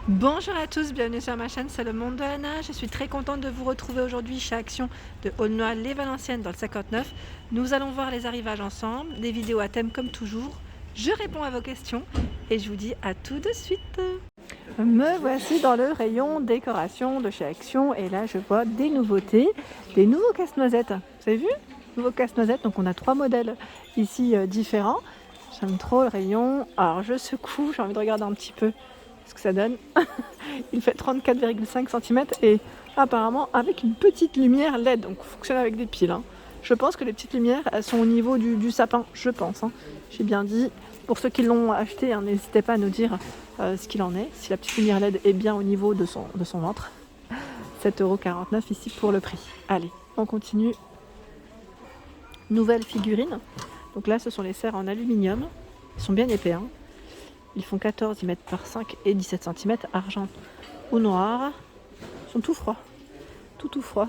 Bonjour à tous, bienvenue sur ma chaîne, c'est le monde de Anna. Je suis très contente de vous retrouver aujourd'hui chez Action de Aulnoy-les-Valenciennes dans le 59. Nous allons voir les arrivages ensemble, des vidéos à thème comme toujours. Je réponds à vos questions et je vous dis à tout de suite. Me voici dans le rayon décoration de chez Action et là je vois des nouveautés, des nouveaux casse-noisettes. Vous avez vu? Nouveaux casse-noisettes, donc on a 3 modèles ici différents. J'aime trop le rayon. Alors je secoue, j'ai envie de regarder un petit peu ce que ça donne. Il fait 34,5 cm et apparemment avec une petite lumière LED, donc fonctionne avec des piles. Je pense que les petites lumières, elles sont au niveau du sapin, je pense. J'ai bien dit. Pour ceux qui l'ont acheté, n'hésitez pas à nous dire ce qu'il en est, si la petite lumière LED est bien au niveau de son ventre. 7,49 € ici pour le prix. Allez, on continue. Nouvelle figurine. Donc là, ce sont les serres en aluminium. Ils sont bien épais. Ils font 14 mm par 5 et 17 cm, argent ou noir. Ils sont tout froids. Tout froid.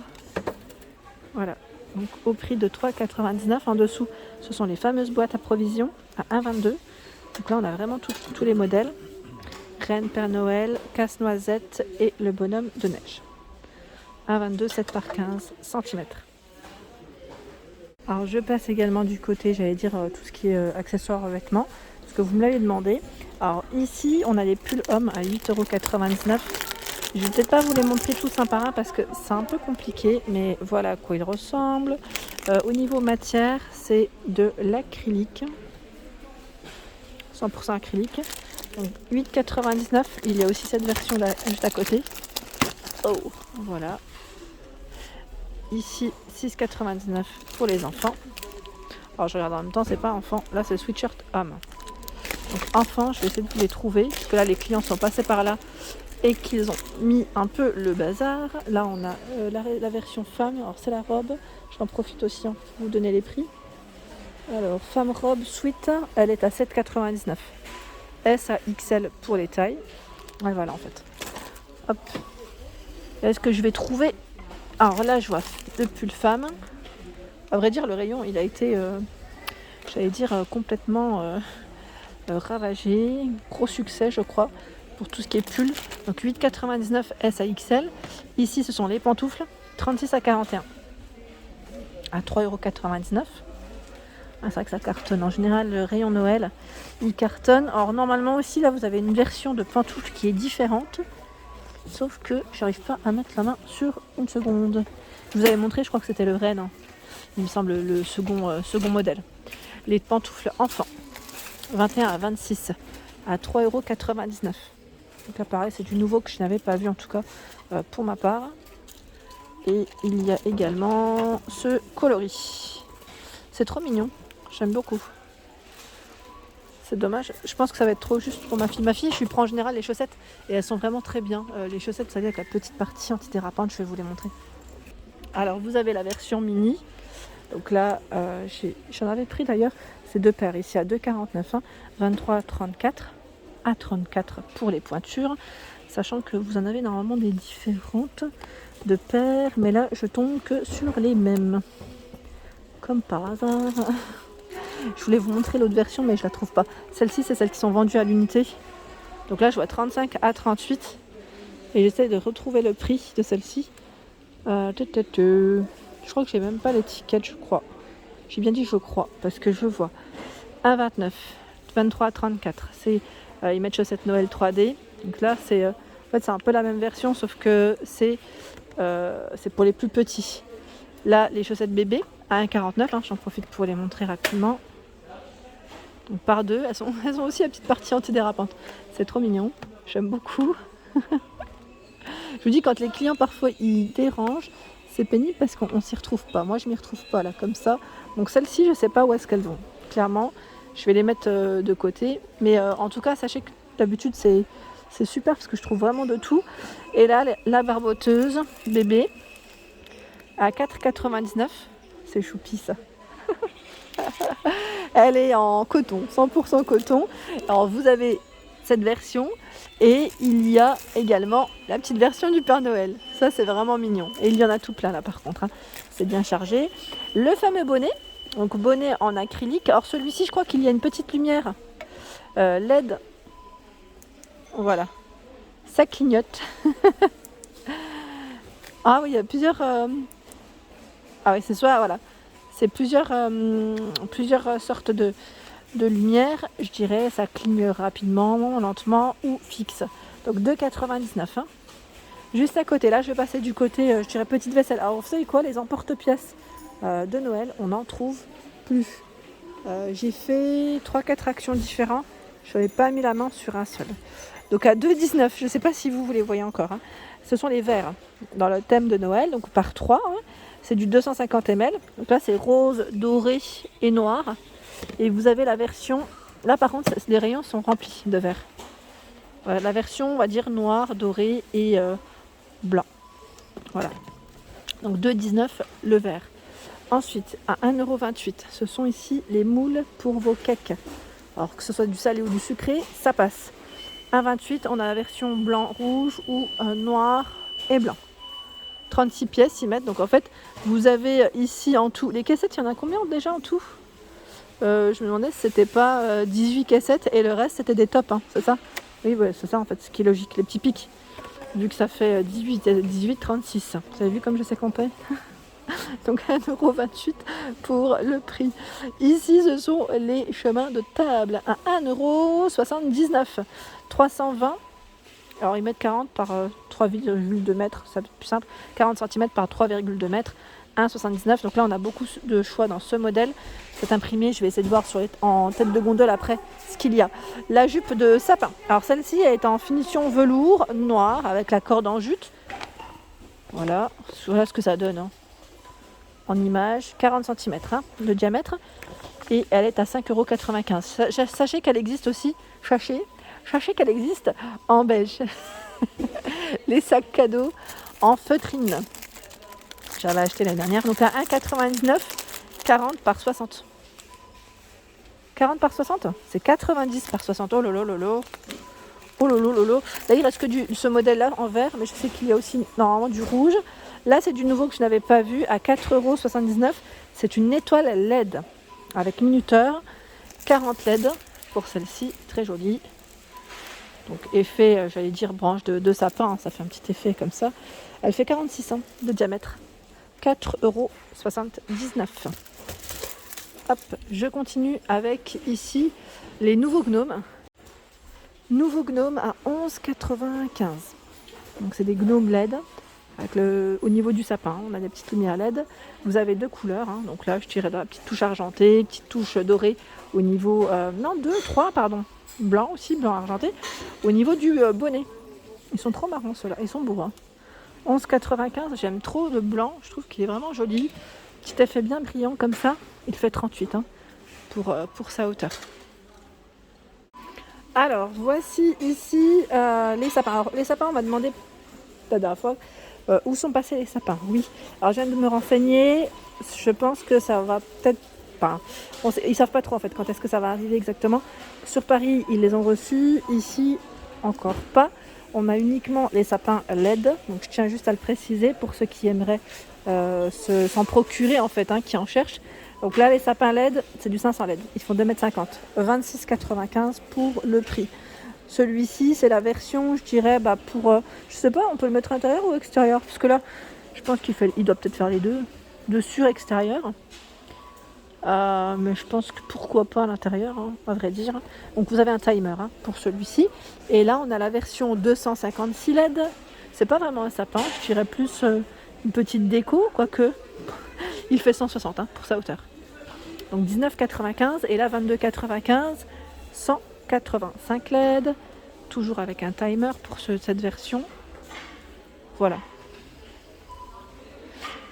Voilà. Donc au prix de 3,99 €. En dessous, ce sont les fameuses boîtes à provisions à 1,22 €. Donc là, on a vraiment tous les modèles. Reine, Père Noël, casse-noisette et le bonhomme de neige. 1,22 €, 7 par 15 cm. Alors je passe également du côté, j'allais dire, tout ce qui est accessoires vêtements. Parce que vous me l'avez demandé. Alors ici, on a les pulls hommes à 8,99 €. Je vais peut-être pas vous les montrer tous un par un parce que c'est un peu compliqué, mais voilà à quoi ils ressemblent. Au niveau matière, c'est de l'acrylique. 100% acrylique. Donc 8,99 €. Il y a aussi cette version là juste à côté. Oh, voilà. Ici, 6,99 € pour les enfants. Alors je regarde en même temps, c'est pas enfant. Là, c'est sweatshirt homme. Donc enfants, je vais essayer de vous les trouver, parce que là les clients sont passés par là et qu'ils ont mis un peu le bazar. Là on a la version femme, alors c'est la robe, j'en profite aussi pour vous donner les prix. Alors femme robe sweat, elle est à 7,99 €. S à XL pour les tailles. Et voilà en fait. Hop. Est-ce que je vais trouver? Alors là je vois le pull femme. À vrai dire le rayon il a été, j'allais dire, complètement ravagé, gros succès je crois pour tout ce qui est pull. Donc 8,99 € S à XL. Ici ce sont les pantoufles 36 à 41 à 3,99 €. C'est vrai que ça cartonne en général, le rayon Noël il cartonne. Alors normalement aussi là vous avez une version de pantoufle qui est différente, sauf que j'arrive pas à mettre la main sur une seconde. Je vous avais montré, je crois que c'était le Rennes, il me semble, le second modèle. Les pantoufles enfants 21 à 26 à 3,99 €. Donc là pareil, c'est du nouveau que je n'avais pas vu en tout cas pour ma part. Et il y a également ce coloris. C'est trop mignon, j'aime beaucoup. C'est dommage, je pense que ça va être trop juste pour ma fille. Ma fille, je lui prends en général les chaussettes et elles sont vraiment très bien. Les chaussettes, vous savez, avec la petite partie antidérapante, je vais vous les montrer. Alors vous avez la version mini. Donc là, j'en avais pris d'ailleurs, c'est 2 paires ici à 2,49 €, 23 à 34 à 34 pour les pointures, sachant que vous en avez normalement des différentes de paires, mais là je tombe que sur les mêmes, comme par hasard. Je voulais vous montrer l'autre version, mais je la trouve pas. Celle-ci, c'est celles qui sont vendues à l'unité. Donc là, je vois 35 à 38 et j'essaie de retrouver le prix de celle-ci. Je crois que j'ai même pas l'étiquette, je crois. J'ai bien dit je crois, parce que je vois 1,29 €, 23 à 34. Ils mettent chaussettes Noël 3D. Donc là, en fait, c'est un peu la même version, sauf que c'est pour les plus petits. Là, les chaussettes bébé à 1,49 €. J'en profite pour les montrer rapidement. Donc par deux, elles ont aussi la petite partie antidérapante. C'est trop mignon, j'aime beaucoup. Je vous dis, quand les clients parfois ils dérangent, c'est pénible parce qu'on s'y retrouve pas. Moi je m'y retrouve pas là comme ça. Donc celles-ci je sais pas où est-ce qu'elles vont. Clairement, je vais les mettre de côté. Mais en tout cas, sachez que d'habitude c'est super parce que je trouve vraiment de tout. Et là, la barboteuse bébé à 4,99 €. C'est choupi ça. Elle est en coton, 100% coton. Alors vous avez cette version et il y a également la petite version du Père Noël. Ça c'est vraiment mignon. Et il y en a tout plein là par contre. C'est bien chargé. Le fameux bonnet, donc bonnet en acrylique. Alors celui-ci, je crois qu'il y a une petite lumière LED. Voilà. Ça clignote. Ah oui, il y a plusieurs... Ah oui, c'est soit, voilà. C'est plusieurs sortes de lumière, je dirais. Ça cligne rapidement, lentement ou fixe. Donc 2,99 €. Hein. Juste à côté, là, je vais passer du côté, je dirais, petite vaisselle. Alors, vous savez quoi, les emporte-pièces de Noël, on n'en trouve plus. J'ai fait 3-4 actions différentes. Je n'avais pas mis la main sur un seul. Donc à 2,19 €, je ne sais pas si vous les voyez encore. Hein. Ce sont les verres dans le thème de Noël, donc par 3. Hein. C'est du 250 ml. Donc là, c'est rose, doré et noir. Et vous avez la version... Là, par contre, les rayons sont remplis de verre. Voilà, la version, on va dire, noir, doré et blanc. Voilà. Donc 2,19 € le verre. Ensuite, à 1,28 €, ce sont ici les moules pour vos cakes. Alors que ce soit du salé ou du sucré, ça passe. 1,28 €, on a la version blanc-rouge ou noir et blanc. 36 pièces, ils mettent. Donc en fait, vous avez ici en tout... Les caissettes, il y en a combien déjà en tout? Je me demandais si c'était pas 18 caissettes et le reste, c'était des tops, hein, c'est ça? Oui, ouais, c'est ça en fait, ce qui est logique, les petits pics. Vu que ça fait 18, 36. Vous avez vu comme je sais compter? Donc 1,28 € pour le prix. Ici, ce sont les chemins de table à 1,79 €. 320. Alors ils mettent 40 par 3,2 mètres, c'est plus simple. 40 cm par 3,2 mètres. 1,79 €. Donc là, on a beaucoup de choix dans ce modèle. C'est imprimé. Je vais essayer de voir en tête de gondole après ce qu'il y a. La jupe de sapin. Alors celle-ci, elle est en finition velours noir avec la corde en jute. Voilà ce que ça donne. Hein. En image, 40 cm de diamètre. Et elle est à 5,95 €. Sachez qu'elle existe aussi. Sachez qu'elle existe en beige. Les sacs cadeaux en feutrine. J'avais acheté l'année dernière. Donc à 1,99 €, 40 par 60. 40 par 60, c'est 90 par 60. Oh lolo lolo. Oh lolo lolo. Là, il reste que ce modèle-là en vert, mais je sais qu'il y a aussi normalement du rouge. Là, c'est du nouveau que je n'avais pas vu à 4,79 €. C'est une étoile LED avec minuteur. 40 LED pour celle-ci. Très jolie. Donc effet, j'allais dire branche de sapin. Hein, ça fait un petit effet comme ça. Elle fait 46 de diamètre. 4,79 €. Hop, je continue avec ici les nouveaux gnomes. Nouveaux gnomes à 11,95 €. Donc c'est des gnomes LED. Avec au niveau du sapin, on a des petites lumières LED. Vous avez 2 couleurs. Hein. Donc là, je tirais la petite touche argentée, petite touche dorée au niveau... 3, pardon. Blanc aussi, blanc argenté. Au niveau du bonnet. Ils sont trop marrons ceux-là. Ils sont beaux. Hein. 11,95 €. J'aime trop le blanc. Je trouve qu'il est vraiment joli. Petit effet bien brillant comme ça. Il fait 38 pour sa hauteur. Alors, voici ici les sapins. Alors, les sapins, on m'a demandé la dernière fois où sont passés les sapins. Oui. Alors, je viens de me renseigner. Je pense que ça va peut-être pas. Ils ne savent pas trop en fait quand est-ce que ça va arriver exactement. Sur Paris, ils les ont reçus. Ici, encore pas. On a uniquement les sapins LED. Donc, je tiens juste à le préciser pour ceux qui aimeraient s'en procurer en fait, qui en cherchent. Donc là, les sapins LED, c'est du 500 LED. Ils font 2,50 m. 26,95 € pour le prix. Celui-ci, c'est la version, je dirais, pour... je sais pas, on peut le mettre à l'intérieur ou extérieur? Parce que là, je pense il doit peut-être faire les deux. Dessus, extérieur. Mais je pense que pourquoi pas à l'intérieur, à vrai dire. Donc vous avez un timer pour celui-ci. Et là, on a la version 256 LED. C'est pas vraiment un sapin, je dirais plus une petite déco, quoique. Il fait 160 pour sa hauteur. Donc 19,95 € et là 22,95 €, 185 LED, toujours avec un timer pour cette version. Voilà.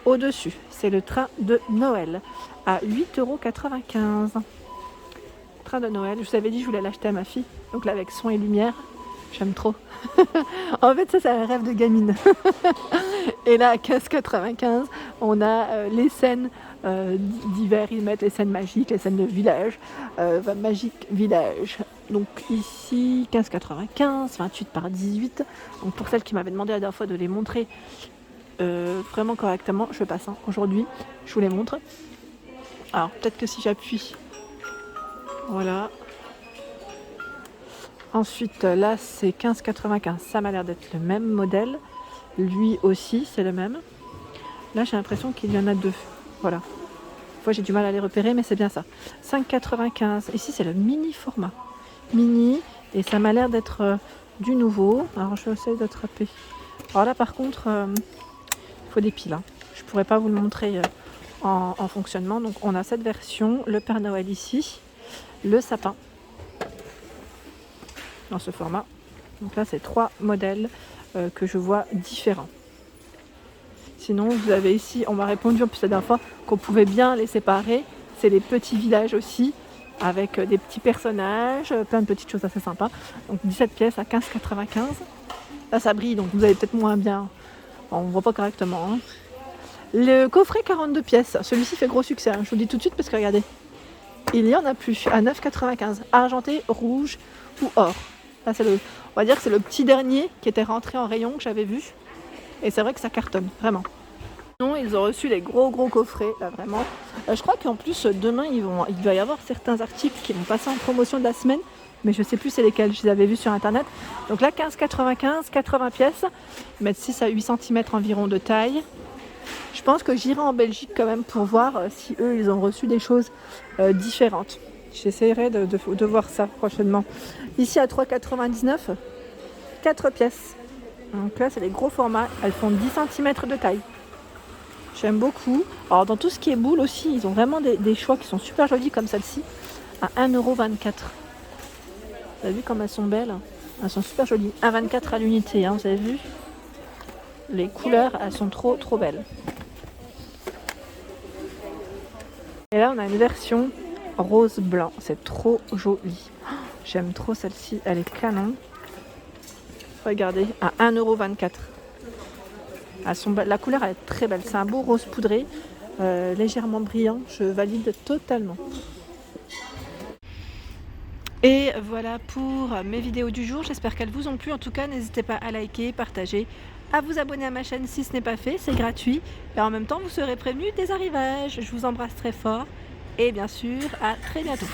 Au-dessus, c'est le train de Noël à 8,95 €. Train de Noël, je vous avais dit je voulais l'acheter à ma fille, donc là avec son et lumière, j'aime trop. En fait, ça c'est un rêve de gamine. Et là à 15,95 €, on a les scènes d'hiver, ils mettent les scènes magiques, les scènes de village, magique village. Donc ici 15,95 €, 28 par 18. Donc pour celles qui m'avaient demandé la dernière fois de les montrer vraiment correctement, je passe aujourd'hui, je vous les montre. Alors peut-être que si j'appuie, voilà, Ensuite, là, c'est 15,95. Ça m'a l'air d'être le même modèle. Lui aussi, c'est le même. Là, j'ai l'impression qu'il y en a deux. Voilà. Des fois, j'ai du mal à les repérer, mais c'est bien ça. 5,95. Ici, c'est le mini format. Mini. Et ça m'a l'air d'être du nouveau. Alors, je vais essayer d'attraper. Alors là, par contre, il faut des piles. Hein. Je ne pourrais pas vous le montrer en fonctionnement. Donc, on a cette version. Le Père Noël ici. Le sapin. Dans ce format. Donc là, c'est 3 modèles que je vois différents. Sinon, vous avez ici, on m'a répondu en plus la dernière fois qu'on pouvait bien les séparer. C'est les petits villages aussi, avec des petits personnages, plein de petites choses assez sympas. Donc 17 pièces à 15,95. Là, ça brille, donc vous avez peut-être moins bien. On ne voit pas correctement. Hein. Le coffret 42 pièces, celui-ci fait gros succès. Hein. Je vous le dis tout de suite parce que regardez, il n'y en a plus à 9,95. Argenté, rouge ou or. Là, on va dire que c'est le petit dernier qui était rentré en rayon que j'avais vu. Et c'est vrai que ça cartonne, vraiment. Non, ils ont reçu les gros coffrets, là, vraiment. Je crois qu'en plus, demain, il va y avoir certains articles qui vont passer en promotion de la semaine. Mais je ne sais plus c'est lesquels, je les avais vus sur internet. Donc là, 15,95, 80 pièces. Ils mettent 6 à 8 cm environ de taille. Je pense que j'irai en Belgique quand même pour voir si eux, ils ont reçu des choses différentes. J'essaierai de voir ça prochainement. Ici à 3,99, 4 pièces. Donc là, c'est les gros formats. Elles font 10 cm de taille. J'aime beaucoup. Alors, dans tout ce qui est boules aussi, ils ont vraiment des choix qui sont super jolis comme celle-ci. À 1,24 €. Vous avez vu comme elles sont belles? Elles sont super jolies. 1,24 € à l'unité, hein, vous avez vu? Les couleurs, elles sont trop belles. Et là, on a une version rose-blanc. C'est trop joli. J'aime trop celle-ci. Elle est canon. Regardez, à 1,24 €. La couleur elle est très belle. C'est un beau rose poudré, légèrement brillant. Je valide totalement. Et voilà pour mes vidéos du jour. J'espère qu'elles vous ont plu. En tout cas, n'hésitez pas à liker, partager, à vous abonner à ma chaîne si ce n'est pas fait. C'est gratuit. Et en même temps, vous serez prévenus des arrivages. Je vous embrasse très fort. Et bien sûr, à très bientôt.